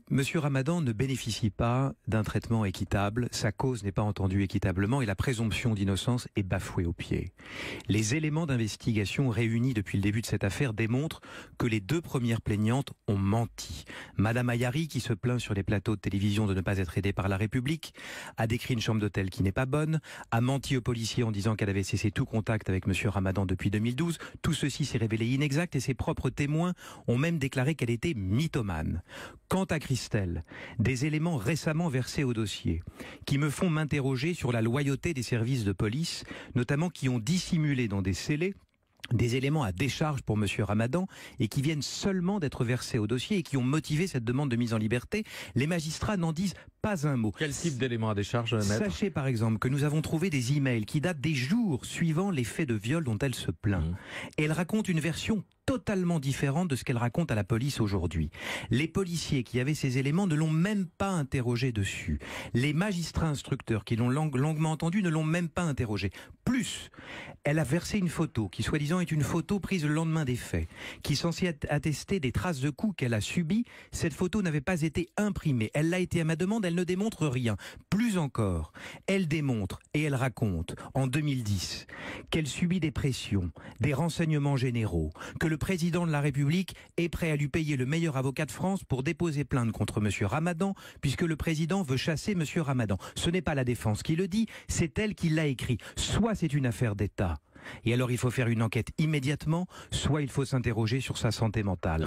Monsieur Ramadan ne bénéficie pas d'un traitement équitable, sa cause n'est pas entendue équitablement et la présomption d'innocence est bafouée au pied. Les éléments d'investigation réunis depuis le début de cette affaire démontrent que les deux premières plaignantes ont menti. Madame Ayari, qui se plaint sur les plateaux de télévision de ne pas être aidée par la République, a décrit une chambre d'hôtel qui n'est pas bonne, a menti aux policiers en disant qu'elle avait cessé tout contact avec monsieur Ramadan depuis 2012. Tout ceci s'est révélé inexact et ses propres témoins ont même déclaré qu'elle était mythomane. Quant à Christelle, des éléments récemment versés au dossier qui me font m'interroger sur la loyauté des services de police, notamment qui ont dissimulé dans des scellés des éléments à décharge pour monsieur Ramadan et qui viennent seulement d'être versés au dossier et qui ont motivé cette demande de mise en liberté. Les magistrats n'en disent pas un mot. Quel type d'éléments à décharge, maître ? Sachez par exemple que nous avons trouvé des emails qui datent des jours suivant les faits de viol dont elle se plaint. Et elle raconte une version totalement différente de ce qu'elle raconte à la police aujourd'hui. Les policiers qui avaient ces éléments ne l'ont même pas interrogé dessus. Les magistrats instructeurs qui l'ont longuement entendu ne l'ont même pas interrogé. Plus, elle a versé une photo qui soi-disant est une photo prise le lendemain des faits, qui est censée attester des traces de coups qu'elle a subies. Cette photo n'avait pas été imprimée. Elle l'a été à ma demande, elle ne démontre rien. Plus encore, elle démontre et elle raconte en 2010 qu'elle subit des pressions, des renseignements généraux, que le président de la République est prêt à lui payer le meilleur avocat de France pour déposer plainte contre monsieur Ramadan, puisque le président veut chasser monsieur Ramadan. Ce n'est pas la défense qui le dit, c'est elle qui l'a écrit. Soit c'est une affaire d'État, et alors il faut faire une enquête immédiatement, soit il faut s'interroger sur sa santé mentale.